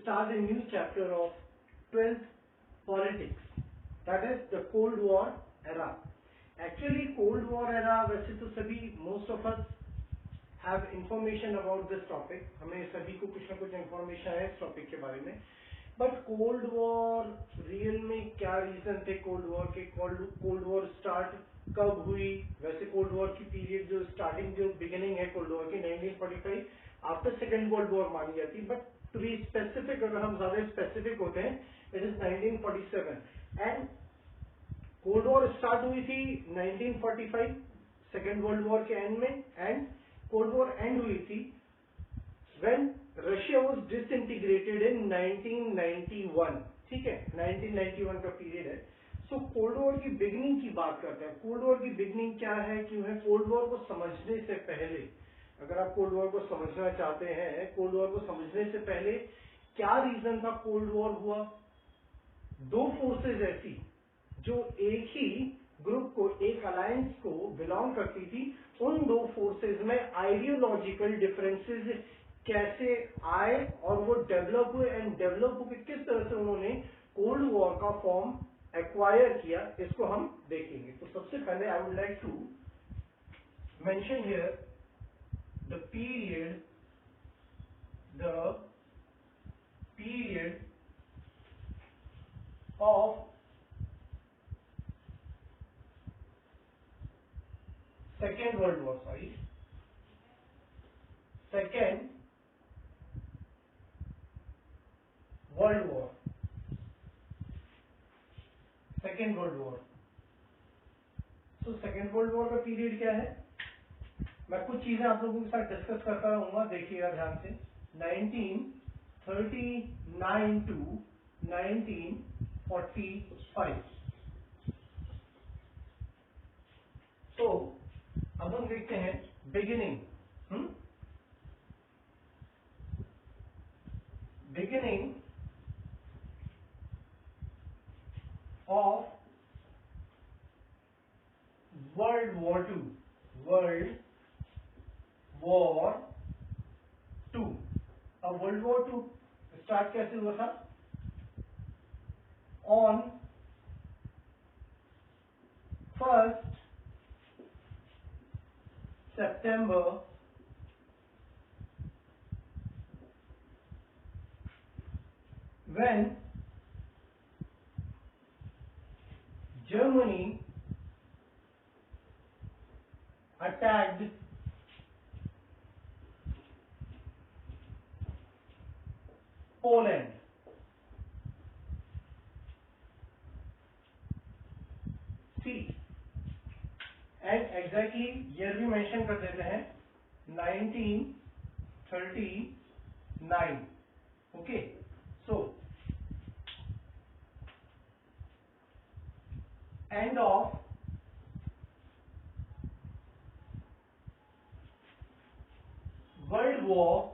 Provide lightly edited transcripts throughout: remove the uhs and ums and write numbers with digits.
start a new chapter of 12th politics, that is the Cold War era. Actually Cold War era वैसे तो सभी most of us have information about this topic, हमें सभी को कुछ ना कुछ information है इस topic के बारे में. बट कोल्ड वॉर रियल में क्या रीजन थे कोल्ड वॉर के, कोल्ड वॉर स्टार्ट कब हुई? वैसे कोल्ड वॉर की पीरियड जो स्टार्टिंग जो बिगिनिंग है कोल्ड वॉर की 1945 आफ्टर सेकेंड वर्ल्ड वॉर मानी जाती है, बट टू बी स्पेसिफिक अगर हम ज्यादा स्पेसिफिक होते हैं it is 1947 and cold war start हुई थी 1945 सेकेंड वर्ल्ड वॉर के एंड में, एंड कोल्ड वॉर एंड हुई थी when Russia was disintegrated in 1991. ठीक है, 1991 का पीरियड है. सो कोल्ड वॉर की बिगनिंग की बात करते हैं. कोल्ड वॉर की बिगनिंग क्या है, क्यों है? कोल्ड वॉर को समझने से पहले, अगर आप कोल्ड वॉर को समझना चाहते हैं, कोल्ड वॉर को समझने से पहले क्या रीजन था कोल्ड वॉर हुआ? दो फोर्सेज ऐसी जो एक ही ग्रुप को, एक अलायंस को बिलोंग करती थी, उन दो फोर्सेज में आइडियोलॉजिकल डिफरेंसेस कैसे आए और वो डेवलप हुए, एंड डेवलप होकर किस तरह से उन्होंने कोल्ड वॉर का फॉर्म एक्वायर किया, इसको हम देखेंगे. तो सबसे पहले I would like to mention here the period of second world war, second world war. Second world war. तो सेकेंड वर्ल्ड वॉर का पीरियड क्या है? मैं कुछ चीजें आप लोगों के साथ डिस्कस करता रहूंगा, देखिएगा ध्यान से. 1939 टू 1945. तो अब हम देखते हैं beginning of world war two. अब वर्ल्ड वॉर टू स्टार्ट कैसे हुआ था? On 1st September when Germany attacked Poland. See, and exactly year भी मेंशन कर देते हैं 1939. Okay, so end of World War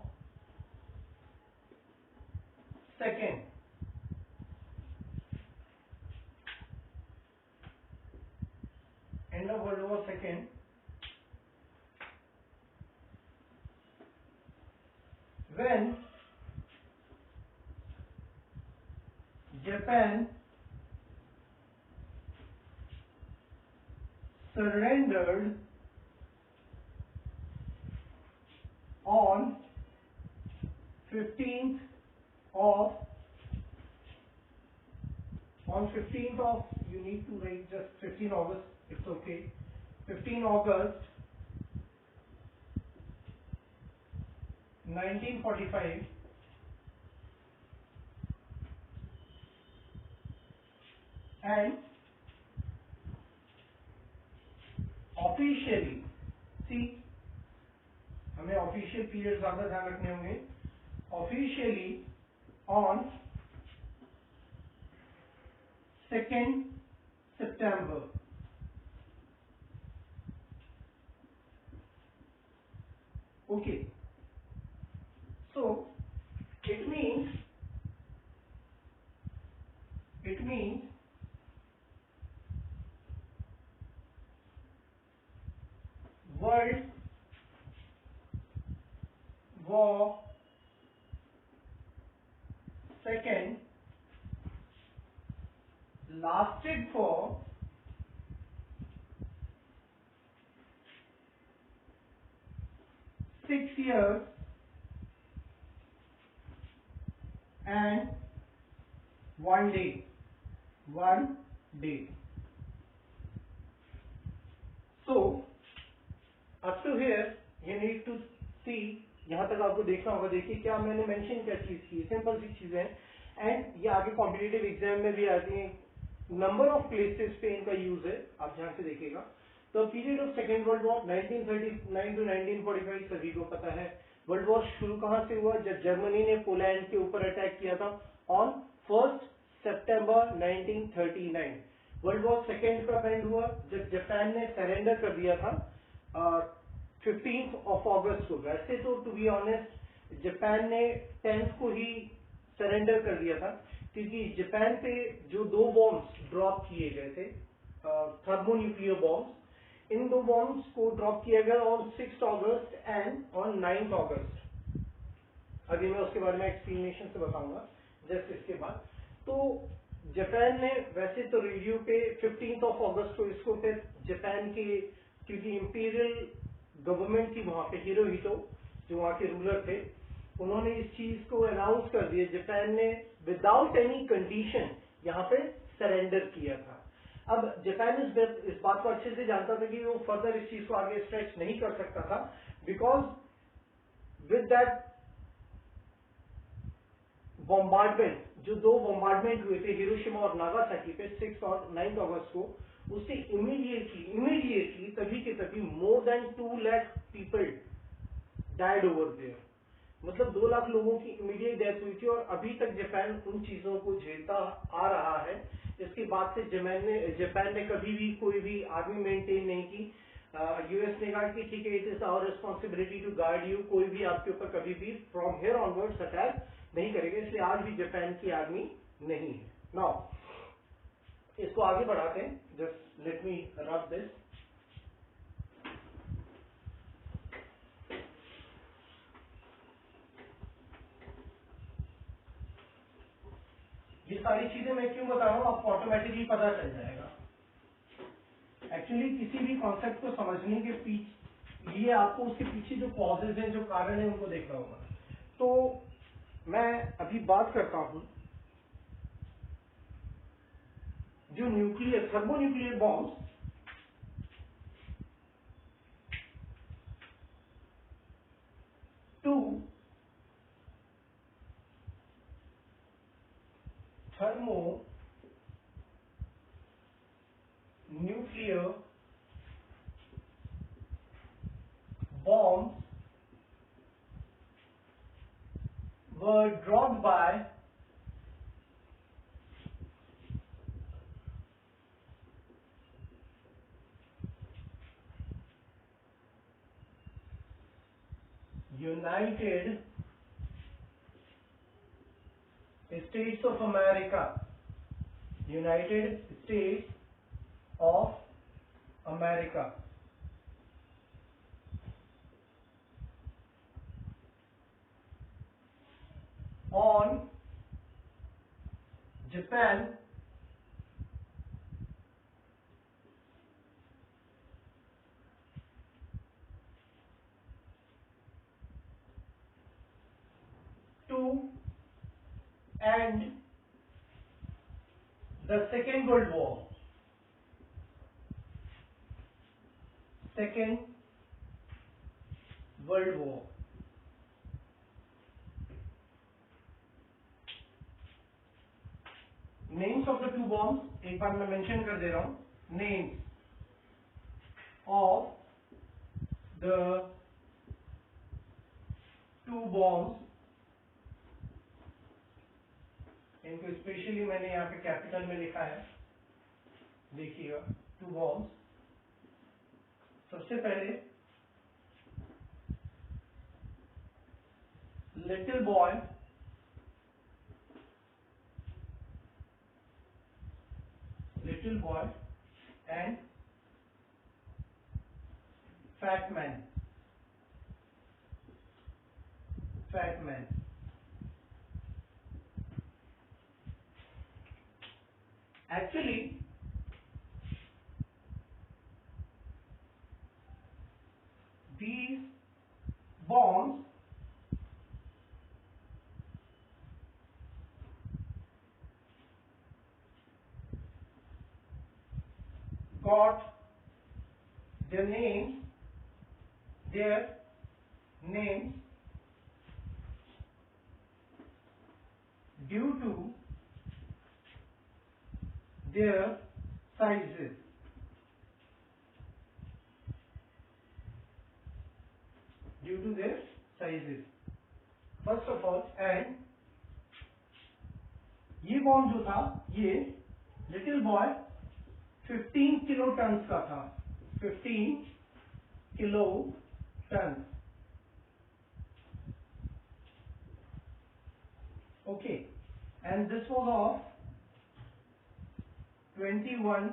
Second. End of World War Second. When Japan surrendered on 15th of you need to write just 15 August, it's okay, 15 August 1945, and officially, सी हमें official period ज्यादा ध्यान रखने होंगे, officially on 2nd September. Okay, so it means World War Second, lasted for 6 years and 1 day. 1 day. So, up to here, you need to see, यहाँ तक आपको देखना होगा, देखिए क्या मैंने मेंशन क्या चीज की, सिंपल सी चीजें हैं, एंड ये आगे कॉम्पिटिटिव एग्जाम में भी आती हैं, नंबर ऑफ प्लेसेस पे इनका यूज है, आप ध्यान से देखिएगा। तो period of second world war 1939 to 1945 सभी को पता है। वर्ल्ड वॉर शुरू कहां से हुआ? जब जर्मनी ने पोलैंड के ऊपर अटैक किया था on 1 September 1939। World war second कब एंड हुआ? जब जापान ने सरेंडर कर दिया था 15 अगस्त को। वैसे तो टू बी ऑनेस्ट जापान ने 10 को ही सरेंडर कर दिया था, क्योंकि जापान पे जो 2 बॉम्ब्स ड्रॉप किए गए थे, थर्मोन्यूक्लियर बॉम्ब्स, इन 2 बॉम्ब्स को ड्रॉप किया गया ऑन 6 अगस्त एंड ऑन 9 अगस्त। अभी मैं उसके बारे में एक्सप्लेनेशन से बताऊंगा जस्ट इसके बाद। तो जापान ने वैसे तो रेडियो पे 15 अगस्त को इसको फिर जापान के, क्योंकि इंपीरियल गवर्नमेंट थी वहां पे, हिरोहितो जो वहां के रूलर थे, उन्होंने इस चीज को अनाउंस कर दिया, जापान ने विदाउट एनी कंडीशन यहाँ पे सरेंडर किया था। अब जापान इस बात को अच्छे से जानता था कि वो फर्दर इस चीज को आगे स्ट्रेच नहीं कर सकता था, बिकॉज विद दैट बॉम्बार्डमेंट, जो 2 बॉम्बार्डमेंट हुए थे हिरोशिमा और नागासाकी पे 6 और 9 अगस्त को, उससे इमीडिएटली तभी के तभी more than 2 lakh people died over there. मतलब 2 लाख लोगों की इमीडिएट डेथ हुई थी, और अभी तक जापान उन चीजों को झेलता आ रहा है। इसके बाद से जापान ने कभी भी कोई भी आर्मी मेंटेन नहीं की। यूएस ने कहा कि ठीक है, it is our responsibility to guard you, कोई भी आपके ऊपर कभी भी फ्रॉम हियर ऑनवर्ड्स अटैक नहीं करेगा, इसलिए आज भी जापान की आर्मी नहीं है। नाउ इसको आगे बढ़ाते हैं, just let me rub this. ये सारी चीजें मैं क्यों बता रहा हूं, आपको ऑटोमेटिकली पता चल जाएगा। एक्चुअली किसी भी कॉन्सेप्ट को समझने के लिए आपको उसके पीछे जो कॉजेज हैं, जो कारण है, उनको देखना होगा। तो मैं अभी बात करता हूं जो nuclear thermonuclear bombs, two thermo nuclear bombs were dropped by United States of America. United States of America. On Japan to end the Second World War. Second World War. Names of the 2 bombs, एक बार मैं mention कर दे रहा हूं, names of the 2 bombs, इनको specially मैंने यहाँ पे capital में लिखा है, देखिएगा 2 bombs। सबसे पहले little boy, and fat man. Actually, these bombs got their names due to their sizes. Due to their sizes. First of all, and ये बॉम्ब जो था ये लिटिल बॉय 15 किलो टन का था. 15 kilo ton. Okay, and this was of 21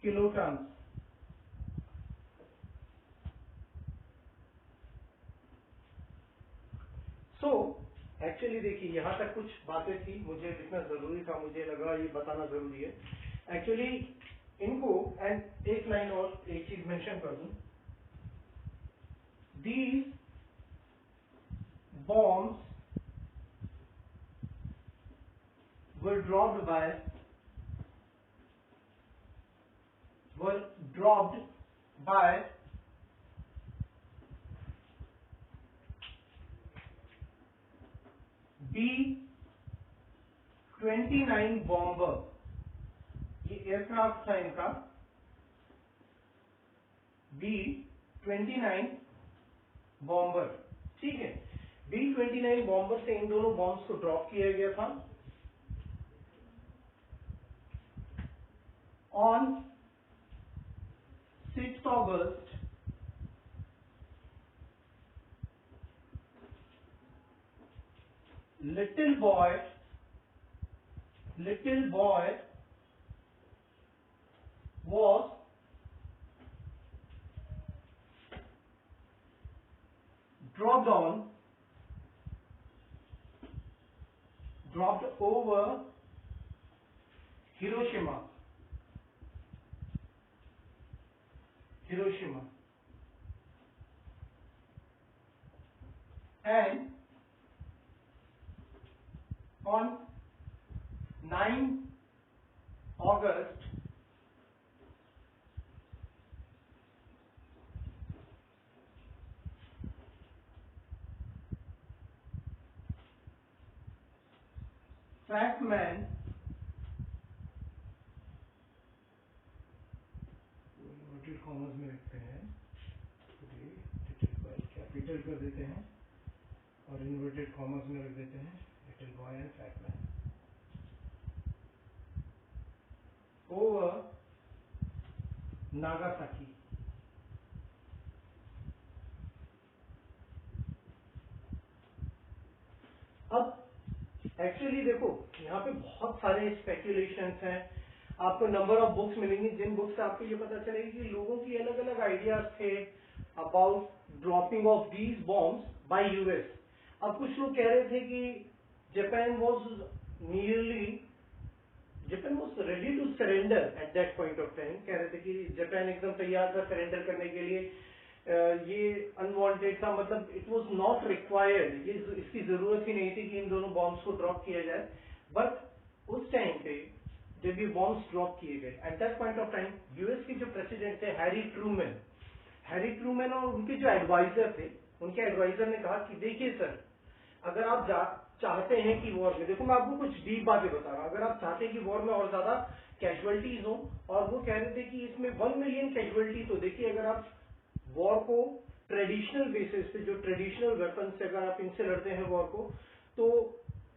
kilotons. So actually देखिए यहां तक कुछ बातें थी, मुझे लिखना जरूरी था, मुझे लगा ये बताना जरूरी है एक्चुअली इनको. एंड एक लाइन और एक चीज मेंशन कर दूं. These bombs were dropped by B-29 bomber. ये एयरक्राफ्ट था इनका B-29 बॉम्बर. ठीक है, B-29 बॉम्बर से इन दोनों बॉम्ब्स को ड्रॉप किया गया था on 6 August 'Little boy was dropped over Hiroshima. And on 9 August Trackman inverted commas में लिखते हैं, कैपिटल कर देते हैं और इन्वर्टेड कॉमर्स में रख देते हैं little boy and trackman over Nagasaki. अब एक्चुअली देखो यहाँ पे बहुत सारे स्पेक्यूलेशंस हैं. आपको नंबर ऑफ बुक्स मिलेंगी जिन बुक्स से आपको ये पता चलेगा कि लोगों की अलग अलग आइडियाज थे about dropping of these bombs by US. अब कुछ लोग कह रहे थे कि Japan was ready to surrender at that point of time. कह रहे थे कि जापान एकदम तैयार था सरेंडर करने के लिए. ये अनवांटेड था, मतलब इट वाज नॉट रिक्वायर्ड, ये इसकी जरूरत ही नहीं थी कि इन दोनों बॉम्ब्स को ड्रॉप किया जाए. बट उस टाइम पे जब ये बॉम्ब्स ड्रॉप किए गए eight that point of time US के जो प्रेसिडेंट थे हैरी ट्रूमैन और उनके जो एडवाइजर थे, उनके एडवाइजर ने कहा कि देखिए सर, अगर आप चाहते हैं कि वॉर में, देखो मैं आपको कुछ डीप बातें बता रहा हूं, अगर आप चाहते हैं कि वॉर में और ज्यादा कैजुअलिटीज हो, और वो कह रहे थे कि इसमें 1 मिलियन कैजुअलिटीज हो. देखिए अगर आप वॉर को ट्रेडिशनल बेसिस पे, जो ट्रेडिशनल वेपन से अगर आप इनसे लड़ते हैं वॉर को, तो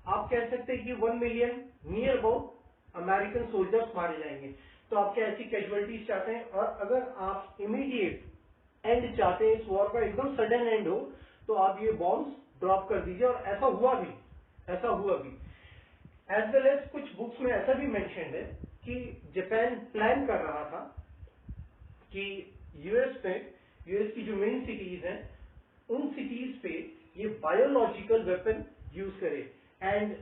आप कह सकते हैं कि 1 million near about American soldiers मारे जाएंगे. तो आप क्या ऐसी कैजुअलिटीज चाहते हैं? और अगर आप इमीडिएट एंड चाहते हैं, इस वॉर का एकदम सडन एंड हो, तो आप ये बॉम्ब्स ड्रॉप कर दीजिए. और ऐसा हुआ भी. एज वेल एज कुछ बुक्स में ऐसा भी मेंशन्ड है कि जापान प्लान कर रहा था कि यूएस की जो मेन सिटीज हैं, उन सिटीज पे ये बायोलॉजिकल वेपन यूज करे. एंड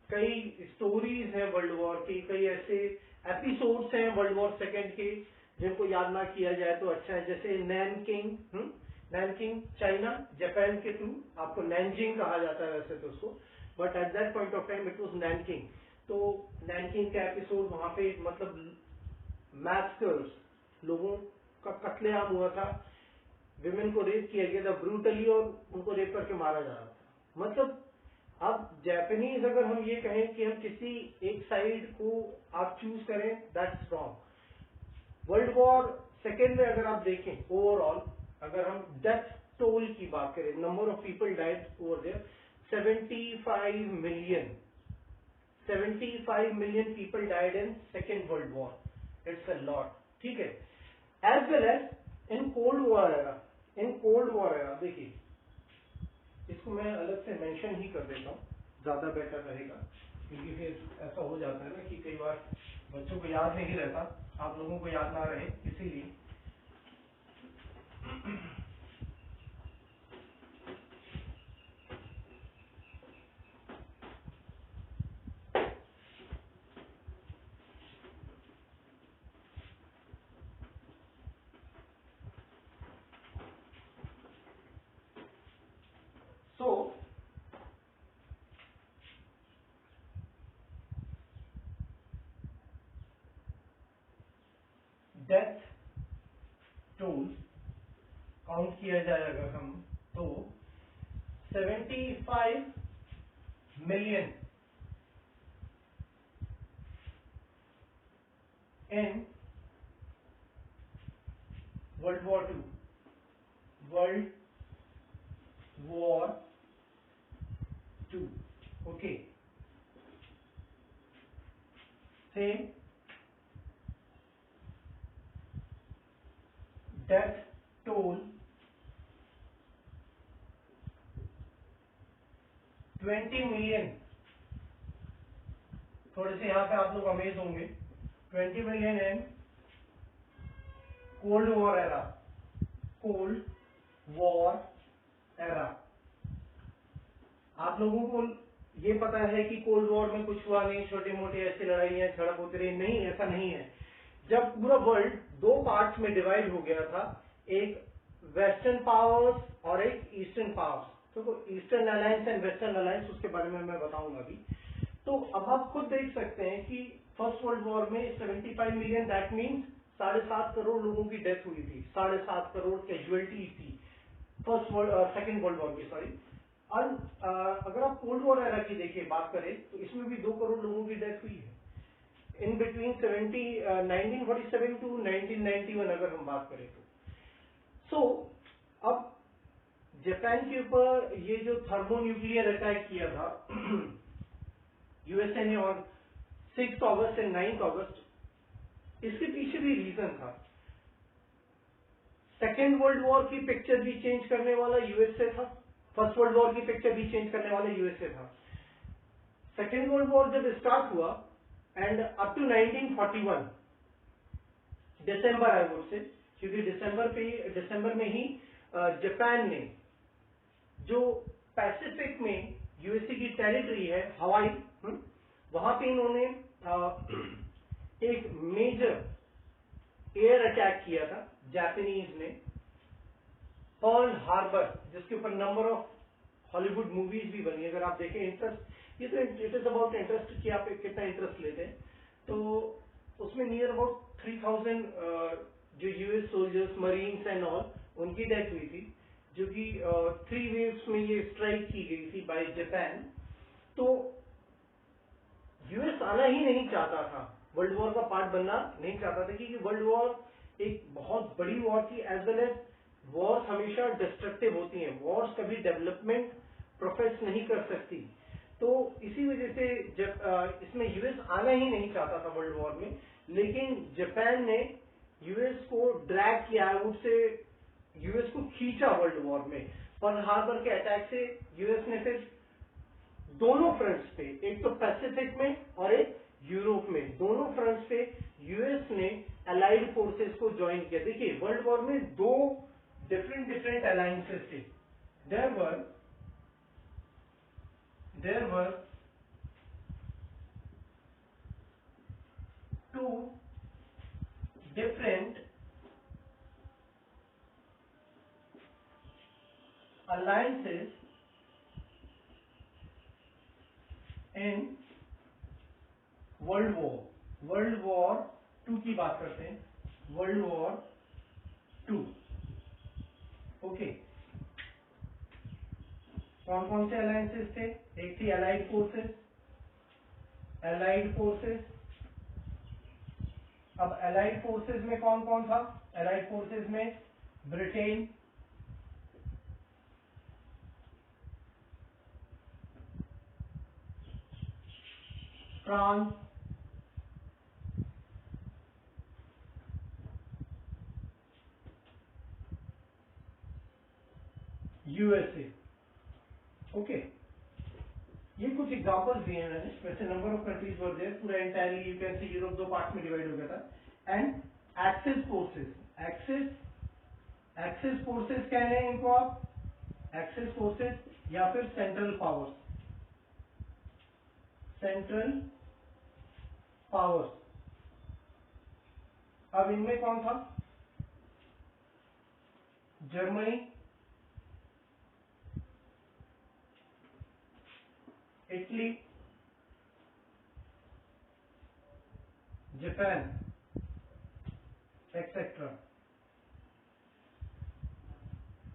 कई स्टोरीज हैं वर्ल्ड वॉर की, कई ऐसे एपिसोड्स हैं वर्ल्ड वॉर सेकेंड के जिनको याद ना किया जाए तो अच्छा है। जैसे नैनकिंग चाइना जापान के थ्रू, आपको नैनजिंग कहा जाता है वैसे तो उसको, but at that point of time it was Nanking. तो नैनकिंग का एपिसोड, वहां पे मतलब मैस्कर्स, लोगों का कत्लेआम हुआ था, विमेन को रेप किया गया था ब्रूटली और उनको रेप करके मारा जा रहा था। मतलब अब जापानीज, अगर हम ये कहें कि हम किसी एक साइड को आप चूज करें, that's wrong. World war second में अगर आप देखें ओवरऑल, अगर हम डेथ टोल की बात करें, number of people died over there 75 million, 75 million people died in second world war. It's a lot, ठीक है। As well as in cold war era, in cold war era देखिए, इसको मैं अलग से मेंशन ही कर देता हूँ, ज्यादा बेटर रहेगा, क्योंकि फिर ऐसा हो जाता है ना कि कई बार बच्चों को याद नहीं रहता, आप लोगों को याद ना रहे, इसीलिए। सो डेथ टोल काउंट किया जाए अगर हम, तो 75 million in world war two, world war two, okay. Same death toll 20 million, थोड़े से यहां पे आप लोग अमेज होंगे, 20 million in cold war era, cold war era. आप लोगों को ये पता है कि कोल्ड वॉर में कुछ हुआ नहीं, छोटी मोटी ऐसी लड़ाइयां झड़प होती रही, नहीं, ऐसा नहीं है। जब पूरा वर्ल्ड दो पार्ट्स में डिवाइड हो गया था, एक वेस्टर्न पावर्स और एक ईस्टर्न पावर्स, तो eastern alliance and western alliance, उसके बारे में मैं बताऊंगा अभी। तो अब आप खुद देख सकते हैं कि फर्स्ट वर्ल्ड वॉर में 75 मिलियन, दैट मीन्स 7.5 करोड़ लोगों की डेथ हुई थी, 7.5 करोड़ कैजुअलिटी थी सेकेंड वर्ल्ड वॉर की, सॉरी। अगर आप कोल्ड वॉर एरा की देखिए बात करें, तो इसमें भी 2 करोड़ लोगों की डेथ हुई है इन बिटवीन 1947 टू 1991 अगर हम बात करें तो। सो अब जापान के ऊपर ये जो थर्मोन्यूक्लियर अटैक किया था यूएसए ने ऑन 6 अगस्त एंड 9 अगस्त, इसके पीछे भी रीजन था। सेकेंड वर्ल्ड वॉर की पिक्चर भी चेंज करने वाला यूएसए था, फर्स्ट वर्ल्ड वॉर की पिक्चर भी चेंज करने वाला यूएसए था। सेकेंड वर्ल्ड वॉर जब स्टार्ट हुआ end up to 1941 December, I would say, क्योंकि दिसंबर में ही जापान ने जो पैसिफिक में यूएसए की टेरिटरी है हवाई, वहां पे इन्होंने एक मेजर एयर अटैक किया था जापानीज ने, पर्ल हार्बर, जिसके ऊपर नंबर ऑफ हॉलीवुड मूवीज भी बनी। अगर आप देखें, इंटरेस्ट, ये तो इट इज अबाउट इंटरेस्ट कि आप कितना इंटरेस्ट लेते हैं, तो उसमें नियर अबाउट 3000 जो US soldiers, marines and all, उनकी डेथ हुई थी, जो कि 3 वेव्स में ये स्ट्राइक की गई थी बाय जापान। तो यूएस आना ही नहीं चाहता था, वर्ल्ड वॉर का पार्ट बनना नहीं चाहता था, क्योंकि वर्ल्ड वॉर एक बहुत बड़ी वॉर थी। एज वेल एज वॉर्स हमेशा डिस्ट्रक्टिव होती हैं, वॉर्स कभी डेवलपमेंट प्रोफेस नहीं कर सकती। तो इसी वजह से जब इसमें यूएस आना ही नहीं चाहता था वर्ल्ड वॉर में, लेकिन जापान ने यूएस को ड्रैग किया, उससे यूएस को खींचा वर्ल्ड वॉर में। पर्ल हार्बर के अटैक से यूएस ने फिर दोनों फ्रंट्स पे, एक तो पैसिफिक में और एक यूरोप में, दोनों फ्रंट्स पे यूएस ने अलाइड फोर्सेस को ज्वाइन किया। देखिए, वर्ल्ड वॉर में 2 डिफरेंट अलायंसेस थे। There were alliances in world war 2 की बात करते हैं, वर्ल्ड वॉर 2। ओके, कौन कौन से अलायंसेस थे? एक थी एलाइड फोर्सेस। अब एलाइड फोर्सेस में कौन कौन था? एलाइड फोर्सेस में ब्रिटेन, फ्रांस, यूएसए। ओके, ये कुछ एग्जांपल्स दिए हैं मैंने, वैसे number of countries were there, पूरा entirely you can see Europe 2 part में डिवाइड हो गया था। एंड एक्सिस फोर्सेस कह रहे हैं इनको आप, एक्सिस फोर्सेस या फिर सेंट्रल पावर्स। अब इनमें कौन था? Germany, Italy, Japan etcetera.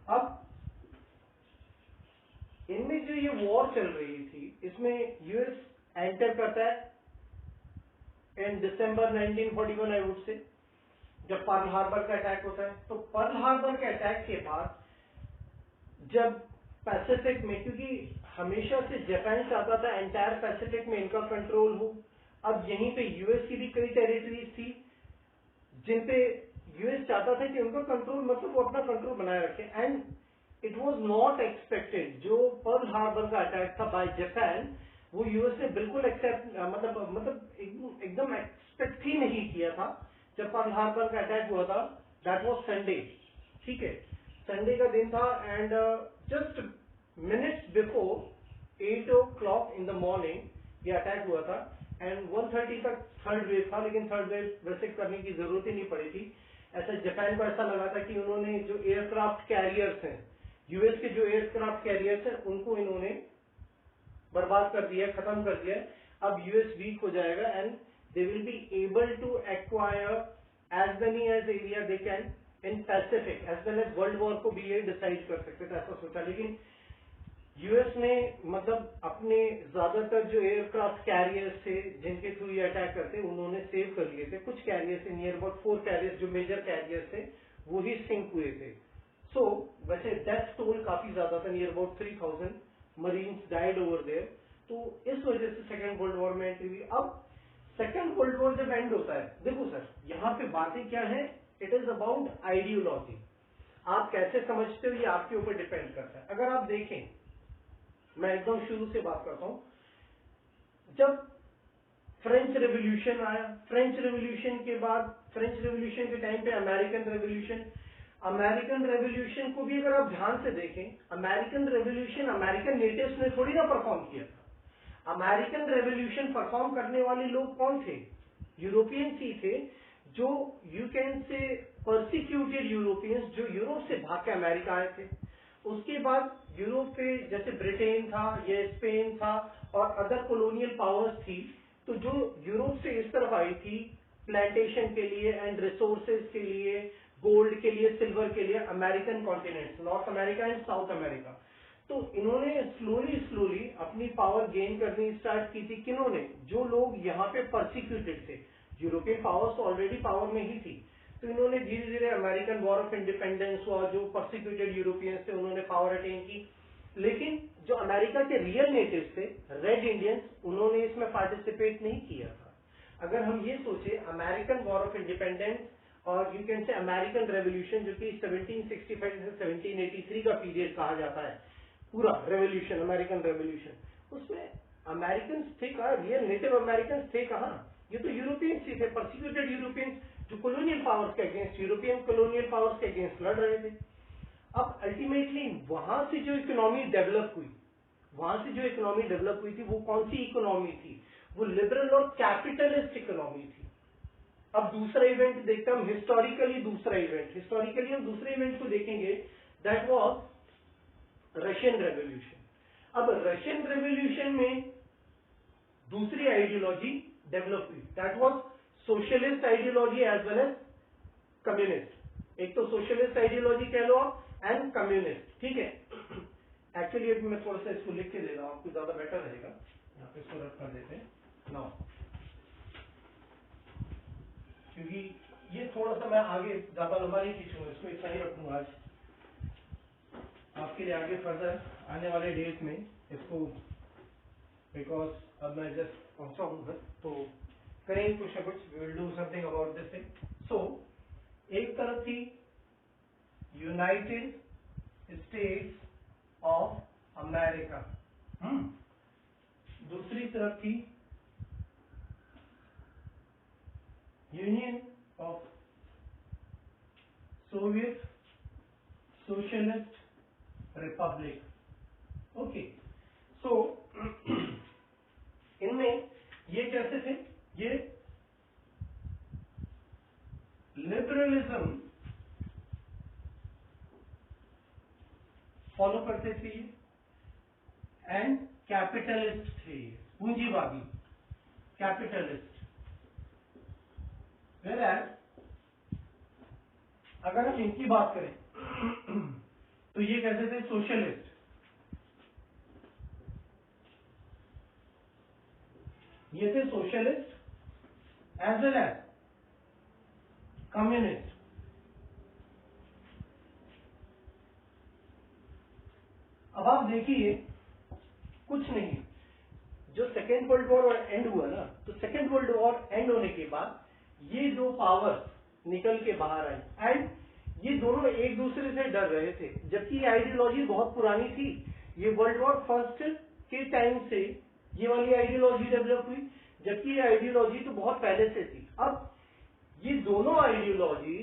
अब इनमें जो ये वॉर चल रही थी, इसमें यूएस एंटर करता है इन दिसंबर 1941 आई वुड से, जब पर्ल हार्बर का अटैक होता है। तो पर्ल हार्बर के अटैक के बाद जब पैसिफिक में, क्योंकि हमेशा से जापान चाहता था एंटायर पैसिफिक में इनका कंट्रोल हो, अब यहीं पे यूएस की भी कई टेरिटरीज थी जिन पे यूएस चाहता था कि उनका कंट्रोल, मतलब वो अपना कंट्रोल बनाए रखे। And it was not expected, जो पर्ल हार्बर का अटैक था बाय जापान, वो यूएस ने बिल्कुल एक्सेप्ट मतलब एकदम एक्सपेक्ट ही नहीं किया था। जब पर्ल हार्बर का अटैक हुआ था, दैट वाज संडे, ठीक है, संडे का दिन था। And just minutes before 8 o'clock in the morning ये अटैक हुआ था। एंड 1:30 तक थर्ड वेव था, लेकिन थर्ड वेव वैसे करने की जरूरत ही नहीं पड़ी थी। ऐसा जापान को ऐसा लगा था कि उन्होंने जो एयरक्राफ्ट कैरियर्स हैं, यूएस के जो एयरक्राफ्ट कैरियर्स हैं, उनको इन्होंने बर्बाद कर दिया, खत्म कर दिया। अब यूएस वीक हो जाएगा and they will be able to acquire as many as area they can in Pacific, as well as world war को भी ये डिसाइड कर सकते थे, ऐसा सोचा। लेकिन यूएस ने मतलब अपने ज्यादातर जो एयरक्राफ्ट कैरियर्स थे जिनके थ्रू ये अटैक करते, उन्होंने सेव कर लिए थे। कुछ कैरियर्स, नियर अबाउट 4 कैरियर्स जो मेजर कैरियर्स थे, वो ही सिंक हुए थे। सो वैसे डेथ टोल काफी ज्यादा था, near about 3000 marines died over there. तो इस वजह से सेकेंड वर्ल्ड वॉर में एंट्री हुई। अब सेकेंड वर्ल्ड वॉर जब एंड होता है, देखो सर यहाँ पे बातें क्या है, इट इज अबाउट आइडियोलॉजी। आप कैसे समझते हो ये आपके ऊपर डिपेंड करता है। अगर आप देखें, मैं एकदम शुरू से बात करता हूं, जब फ्रेंच रेवोल्यूशन आया, फ्रेंच रेवोल्यूशन के बाद, फ्रेंच रेवोल्यूशन के टाइम पे अमेरिकन रेवोल्यूशन को भी अगर आप ध्यान से देखें, अमेरिकन रेवोल्यूशन अमेरिकन नेटिव्स ने थोड़ी ना परफॉर्म किया था। अमेरिकन रेवोल्यूशन परफॉर्म करने वाले लोग कौन थे? यूरोपियंस ही थे, जो यू कैन से परसिक्यूटेड यूरोपियंस, जो यूरोप से भाग के अमेरिका आए थे। उसके बाद यूरोप पे जैसे ब्रिटेन था या स्पेन था और अदर कॉलोनियल पावर्स थी, तो जो यूरोप से इस तरफ आई थी प्लांटेशन के लिए एंड रिसोर्सेज के लिए, गोल्ड के लिए, सिल्वर के लिए, American continents, north America and south America. तो इन्होंने स्लोली अपनी पावर गेन करनी स्टार्ट की थी। किन्होंने? जो लोग यहाँ पे परसिक्यूटेड थे। यूरोपियन पावर्स तो ऑलरेडी पावर में ही थी, तो इन्होंने धीरे धीरे अमेरिकन वॉर ऑफ इंडिपेंडेंस हुआ, जो परसिक्यूटेड यूरोपियंस थे उन्होंने पावर अटेन की। लेकिन जो अमेरिका के रियल नेटिव्स थे, रेड इंडियंस, उन्होंने इसमें पार्टिसिपेट नहीं किया था। अगर हम ये सोचे, अमेरिकन वॉर ऑफ इंडिपेंडेंस और यू कैन से अमेरिकन रेवोल्यूशन, जो कि 1765 से 1783 का पीरियड कहा जाता है, पूरा रेवोल्यूशन, अमेरिकन रेवोल्यूशन, उसमें अमेरिकन थे कहाँ? रियल नेटिव अमेरिकन थे कहाँ? ये तो यूरोपियंस ही थे, परसिक्यूटेड यूरोपियंस, जो कॉलोनियल पावर्स के अगेंस्ट, यूरोपियन कॉलोनियल पावर्स के अगेंस्ट लड़ रहे थे। अब अल्टीमेटली वहां से जो इकोनॉमी डेवलप हुई, वो कौन सी इकोनॉमी थी? वो लिबरल और कैपिटलिस्ट इकोनॉमी थी। अब दूसरा इवेंट देखते हैं हम, हिस्टोरिकली हम दूसरे इवेंट को देखेंगे, दैट वाज रशियन रेवोल्यूशन। अब रशियन रेवोल्यूशन में दूसरी आइडियोलॉजी डेवलप हुई, that was socialist ideology as well as communist. एक तो सोशलिस्ट आइडियोलॉजी कह लो आप एंड कम्युनिस्ट, ठीक है। एक्चुअली अभी मैं थोड़ा सा इसको लिख के दे रहा हूं, आपको ज्यादा बेटर रहेगा। यहाँ पे इसको रख कर देते हैं नाउ, क्योंकि ये थोड़ा सा मैं आगे ज्यादा लंबा नहीं खींचूंगा, इसको इतना ही रखूंगा आज आपके लिए आगे फर्दर आने वाले डेज में इसको, बिकॉज अब मैं जस्ट पहुंचा हूं घर, तो करेंगे कुछ ना कुछ, we will do something about this thing. So एक तरफ थी यूनाइटेड स्टेट्स ऑफ अमेरिका, दूसरी तरफ थी Union of Soviet Socialist Republic. Okay, so इनमें ये कैसे थे, ये लिबरलिज्म फॉलो करते थे एंड कैपिटलिस्ट थे, पूंजीवादी कैपिटलिस्ट। अगर हम इनकी बात करें तो ये कैसे थे, सोशलिस्ट। ये थे socialist as well as communist. अब आप देखिए, कुछ नहीं, जो सेकेंड वर्ल्ड वॉर एंड हुआ ना, तो सेकेंड वर्ल्ड वॉर एंड होने के बाद ये दो पावर्स निकल के बाहर आई एंड ये दोनों एक दूसरे से डर रहे थे, जबकि ये आइडियोलॉजी बहुत पुरानी थी। ये वर्ल्ड वॉर फर्स्ट के टाइम से ये वाली आइडियोलॉजी डेवलप हुई, जबकि ये आइडियोलॉजी तो बहुत पहले से थी। अब ये दोनों आइडियोलॉजी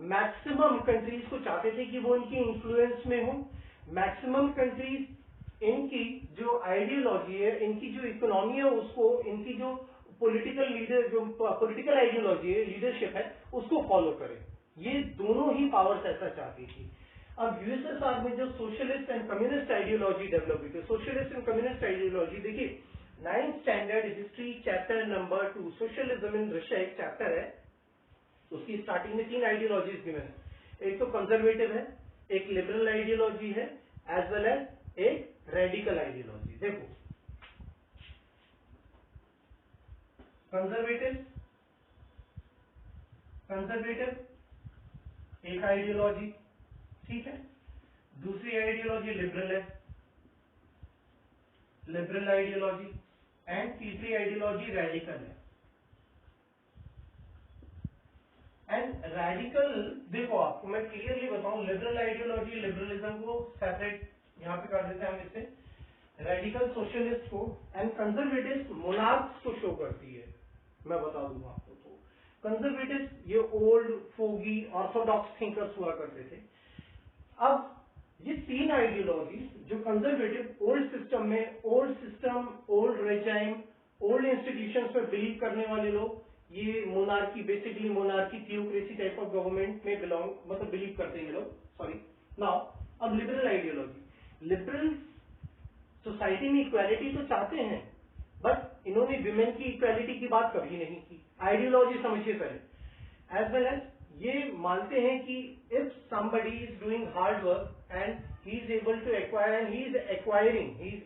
मैक्सिमम कंट्रीज को चाहते थे कि वो इनकी इन्फ्लुएंस में हो। मैक्सिमम कंट्रीज इनकी जो आइडियोलॉजी है, इनकी जो इकोनॉमी है, उसको, इनकी जो पॉलिटिकल लीडर, जो पॉलिटिकल आइडियोलॉजी है, लीडरशिप है, उसको फॉलो करे। ये दोनों ही पावर्स ऐसा चाहती थी। अब यूएसएसआर में जो socialist and communist ideology develop हुई थी, सोशलिस्ट एंड कम्युनिस्ट आइडियोलॉजी, देखिए 9th standard history chapter number 2 socialism in Russia एक चैप्टर है, उसकी स्टार्टिंग में 3 आइडियोलॉजीज गिवन है। एक तो कंजर्वेटिव है, एक लिबरल आइडियोलॉजी है, एज वेल एज एक रेडिकल आइडियोलॉजी। देखो, कंजर्वेटिव एक आइडियोलॉजी, ठीक है। दूसरी आइडियोलॉजी लिबरल है, लिबरल आइडियोलॉजी, एंड तीसरी आइडियोलॉजी रेडिकल है। एंड रेडिकल, देखो आपको मैं क्लियरली बताऊं, लिबरल आइडियोलॉजी लिबरलिज्म को सेपरेट यहां पे कर देते हैं हम इससे, रेडिकल सोशलिस्ट को, एंड कंजर्वेटिव मोनार्क्स को शो करती है। मैं बता दूंगा आपको, तो कंजर्वेटिव ये ओल्ड फोगी ऑर्थोडॉक्स थिंकर्स हुआ करते थे। अब ये 3 आइडियोलॉजी, जो कंजर्वेटिव ओल्ड सिस्टम में, old system, old regime, old institutions में बिलीव करने वाले लोग, ये monarchy, basically monarchy theocracy type of government में बिलोंग, मतलब बिलीव करते हैं ये लोग, सॉरी। नाउ अब लिबरल आइडियोलॉजी, लिबरल सोसाइटी में इक्वालिटी तो चाहते हैं, बट इन्होंने विमेन की इक्वालिटी की बात कभी नहीं की। आइडियोलॉजी समझिए पहले। एज वेल एज ये मानते हैं कि if somebody is doing hard work and he is able to acquire and he is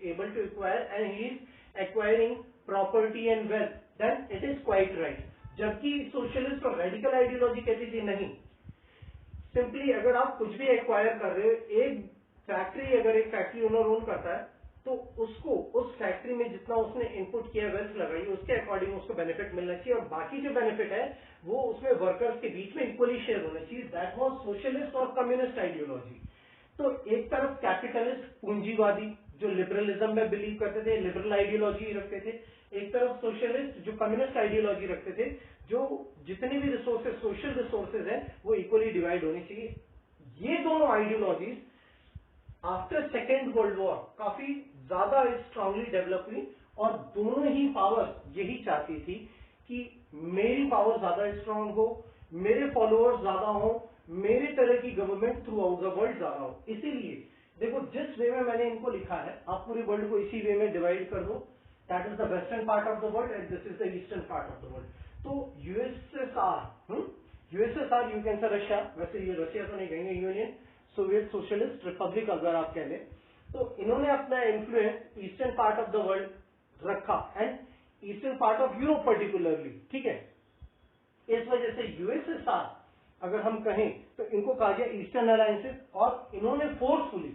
able to acquire and he is acquiring property and wealth, then it is quite right। जबकि socialist और radical ideology कहती थी नहीं, simply अगर आप कुछ भी acquire कर रहे हो, एक फैक्ट्री, अगर एक फैक्ट्री ओनर ओन करता है, तो उसको उस फैक्ट्री में जितना उसने इनपुट किया, वेल्थ लगाई, उसके अकॉर्डिंग उसको बेनिफिट मिलना चाहिए, और बाकी जो बेनिफिट है वो उसमें वर्कर्स के बीच में इक्वली शेयर होना चाहिए। दैट वाज सोशलिस्ट और कम्युनिस्ट आइडियोलॉजी। तो एक तरफ कैपिटलिस्ट पूंजीवादी जो लिबरलिज्म में बिलीव करते थे, लिबरल आइडियोलॉजी रखते थे, एक तरफ सोशलिस्ट जो कम्युनिस्ट आइडियोलॉजी रखते थे, जो जितने भी रिसोर्सेज, सोशल रिसोर्सेज हैं, वो इक्वली डिवाइड होनी चाहिए। ये दोनों ideologies after second world war काफी ज्यादा स्ट्रांगली डेवलप हुई, और दोनों ही पावर यही चाहती थी कि मेरी पावर ज्यादा स्ट्रांग हो, मेरे फॉलोअर्स ज्यादा हो, मेरे तरह की government through out the world ज्यादा हो। इसीलिए देखो जिस वे में मैंने इनको लिखा है, आप पूरे वर्ल्ड को इसी वे में डिवाइड कर दो। That is the western part of the world and this is the eastern part of the world. तो USSR, USSR you can say Russia, वैसे ये रशिया तो नहीं कहेंगे, यूनियन सोवियत सोशलिस्ट रिपब्लिक अगर आप कह लें, तो इन्होंने अपना influence eastern part of the world रखा and eastern part of Europe particularly, ठीक है। इस वजह से यूएसएसआर अगर हम कहें तो इनको कहा गया ईस्टर्न अलायंसेस, और इन्होंने forcefully,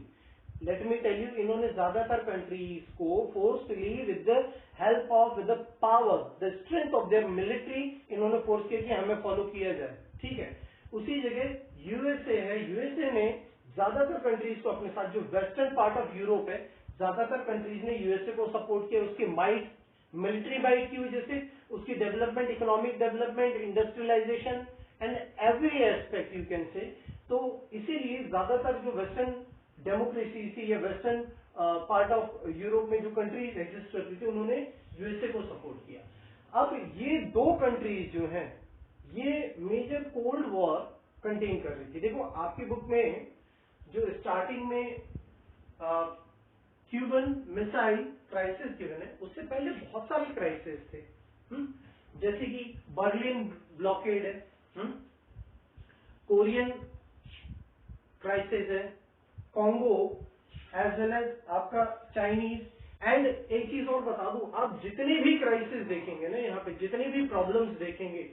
let me tell you, इन्होंने ज्यादातर कंट्रीज को forcefully with the help of, with the power, the strength of their military, इन्होंने फोर्स किया कि हमें फॉलो किया जाए, ठीक है। उसी जगह यूएसए है, यूएसए ने ज्यादातर कंट्रीज को अपने साथ, जो वेस्टर्न पार्ट ऑफ यूरोप है, ज्यादातर कंट्रीज ने यूएसए को सपोर्ट किया, उसकी माइट, मिलिट्री माइट की वजह से, उसकी development, economic development, industrialisation and every aspect you can say. तो इसीलिए ज्यादातर जो वेस्टर्न डेमोक्रेसी थी या वेस्टर्न पार्ट ऑफ यूरोप में जो कंट्रीज एग्जिस्ट करती थी, उन्होंने यूएसए को सपोर्ट किया। अब ये दो कंट्रीज जो हैं, ये मेजर कोल्ड वॉर कंटेन कर रही थी। देखो आपकी बुक में जो स्टार्टिंग में क्यूबन मिसाइल क्राइसिस गिवन है, उससे पहले बहुत सारे क्राइसिस थे, जैसे कि बर्लिन ब्लॉकेड है, कोरियन क्राइसिस है, कॉन्गो, एज वेल एज आपका चाइनीज, एंड एक चीज और बता दूं, आप जितने भी क्राइसिस देखेंगे ना, यहाँ पे जितने भी प्रॉब्लम्स देखेंगे,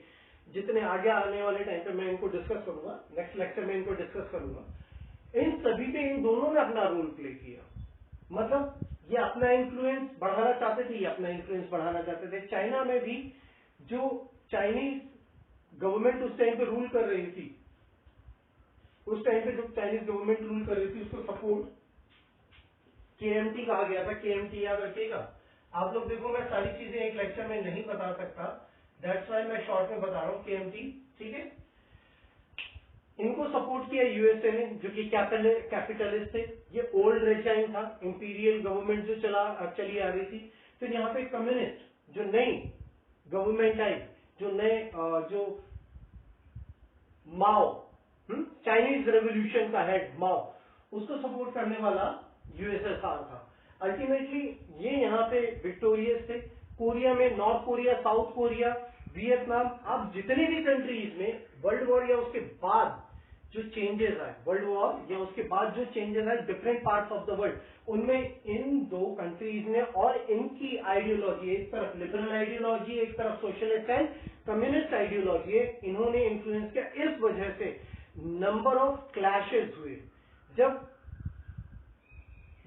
जितने आगे आने वाले टाइम पे मैं इनको डिस्कस करूंगा, नेक्स्ट लेक्चर में इनको डिस्कस करूंगा, इन सभी पे इन दोनों ने अपना रोल प्ले किया। मतलब ये अपना इन्फ्लुएंस बढ़ाना चाहते थे, ये अपना इन्फ्लुएंस बढ़ाना चाहते थे। चाइना में भी जो चाइनीज गवर्नमेंट उस टाइम पे रूल कर रही थी, उस टाइम पे जो चाइनीज गवर्नमेंट रूल कर रही थी, उसको सपोर्ट केएमटी कहा गया था। केएमटी याद रखिएगा आप लोग। देखो मैं सारी चीजें एक लेक्चर में नहीं बता सकता, दैट्स व्हाई मैं शॉर्ट में बता रहा हूँ, केएमटी, ठीक है। इनको सपोर्ट किया यूएसए ने, जो कि कैपिटलिस्ट थे। ये ओल्ड रेजाइन था, इंपीरियल गवर्नमेंट जो चली आ रही थी। फिर यहाँ पे कम्युनिस्ट जो नई गवर्नमेंट आई, जो नए जो माओ, चाइनीज रेवोल्यूशन का हेड माओ, उसको सपोर्ट करने वाला यूएसएसआर था। अल्टीमेटली ये यहाँ पे विक्टोरियस थे। कोरिया में, north Korea, south Korea, Vietnam, अब जितने भी कंट्रीज में वर्ल्ड वॉर या उसके बाद जो चेंजेस आए, वर्ल्ड वॉर या उसके बाद जो चेंजेस आए different parts of the world, उनमें इन दो कंट्रीज ने और इनकी आइडियोलॉजी, एक तरफ लिबरल आइडियोलॉजी, एक तरफ सोशलिस्ट एंड कम्युनिस्ट आइडियोलॉजी, इन्होंने इन्फ्लुएंस किया। इस वजह से नंबर ऑफ क्लैशेस हुए। जब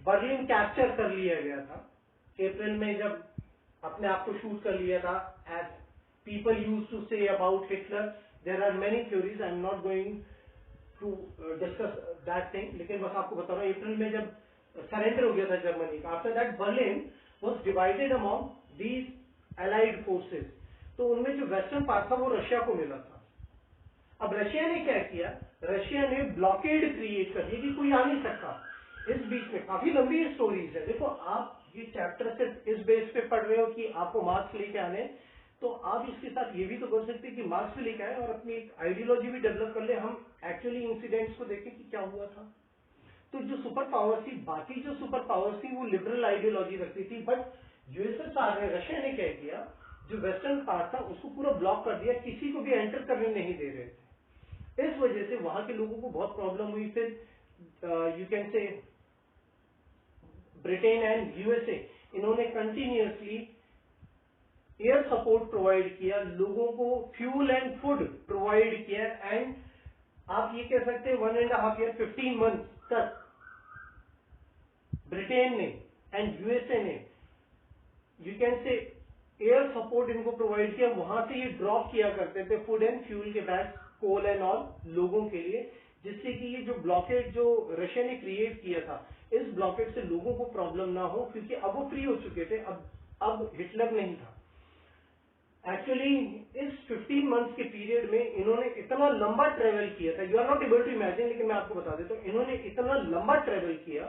बर्लिन कैप्चर कर लिया गया था अप्रैल में, जब अपने आप को शूट कर लिया था, as people use to say about Hitler, there are many theories, I am not going to discuss that thing, लेकिन बस आपको बता रहा हूँ, अप्रैल में जब सरेंडर हो गया था जर्मनी का, after that Berlin was divided among these allied forces. तो उनमें जो वेस्टर्न पार्ट था वो रशिया को मिला था। अब रशिया ने क्या किया, रशिया ने ब्लॉकेड क्रिएट कर दिया कि कोई आ नहीं सकता। इस बीच में काफी लंबी स्टोरीज है। देखो आप ये चैप्टर सिर्फ इस बेस पे पढ़ रहे हो कि आपको मार्क्स लेके आने, तो आप इसके साथ ये भी तो कर सकते हैं कि मार्क्स भी लेके आए और अपनी एक आइडियोलॉजी भी डेवलप कर ले, हम एक्चुअली इंसिडेंट्स को देखें कि क्या हुआ था। तो जो सुपर पावर थी, बाकी जो सुपर पावर थी वो लिबरल आइडियोलॉजी रखती थी, बट यूएसएसआर ने, रशिया ने क्या किया, जो वेस्टर्न पार्ट था उसको पूरा ब्लॉक कर दिया, किसी को भी एंटर करने नहीं दे रहे थे। इस वजह से वहां के लोगों को बहुत प्रॉब्लम हुई। फिर यू कैन से ब्रिटेन एंड यूएसए, इन्होंने कंटिन्यूअसली एयर सपोर्ट प्रोवाइड किया, लोगों को फ्यूल एंड फूड प्रोवाइड किया, एंड आप ये कह सकते हैं 1.5 ईयर, 15 मंथ तक ब्रिटेन ने एंड यूएसए ने, यू कैन से, एयर सपोर्ट इनको प्रोवाइड किया। वहां से ये ड्रॉप किया करते थे फूड एंड फ्यूल के बैग, कोल एंड ऑल लोगों के लिए, जिससे कि ये जो ब्लॉकेड जो रशिया ने क्रिएट किया था, इस ब्लॉकेड से लोगों को प्रॉब्लम ना हो, क्योंकि अब वो फ्री हो चुके थे, अब हिटलर नहीं था। एक्चुअली इस 15 मंथ्स के पीरियड में इन्होंने इतना लंबा ट्रेवल किया था, you are not able to imagine, लेकिन मैं आपको बता देता हूं, इन्होंने इतना लंबा ट्रेवल किया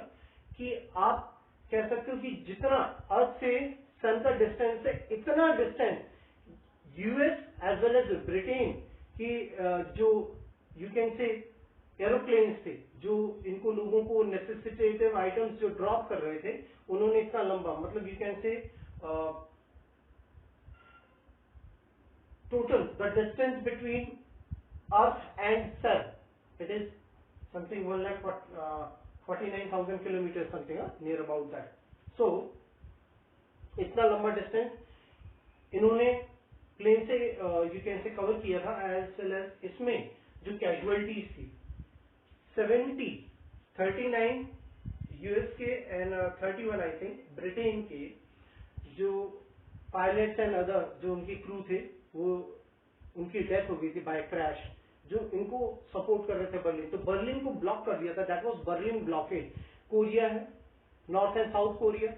कि आप कह सकते हो कि जितना अर्थ से सन का डिस्टेंस है, इतना distance US as well as Britain की जो यू कैन से एरोप्लेन्स थे जो इनको लोगों को नेसेसिटेटिव आइटम्स जो ड्रॉप कर रहे थे, उन्होंने इतना लंबा, मतलब you can say total the distance between earth and sun, it is something 1,49,000 kilometre something near about that. So इतना लंबा डिस्टेंस इन्होंने प्लेन से यू कैन से कवर किया था. एज वेल एज इसमें जो कैजुअलिटीज थी 70, 39 यूएस के एंड 31 आई थिंक ब्रिटेन के जो पायलट्स एंड अदर जो उनके क्रू थे, वो उनकी डेथ हो गई थी बाय क्रैश, जो इनको सपोर्ट कर रहे थे बर्लिन. तो बर्लिन को ब्लॉक कर दिया था. That was Berlin blockade. Korea है, नॉर्थ एंड साउथ कोरिया,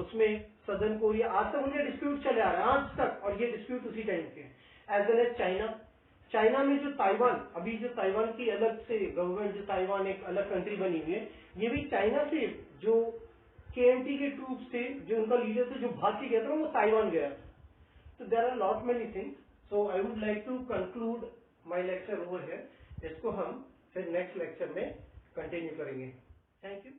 उसमें सदर्न कोरिया, आज तक उनके डिस्प्यूट चले आ रहे हैं आज तक, और ये डिस्प्यूट उसी टाइम के. As well as China. China में जो ताइवान, अभी जो ताइवान की अलग से गवर्नमेंट, जो ताइवान एक अलग कंट्री बनी हुई है, ये भी चाइना से जो केएमटी के ट्रूप्स थे, जो उनका लीडर थे, जो भाग के गया था, वो ताइवान गया था. So there are lot many things. So I would like to conclude my lecture over here. इसको हम फिर नेक्स्ट लेक्चर में कंटिन्यू करेंगे. Thank you.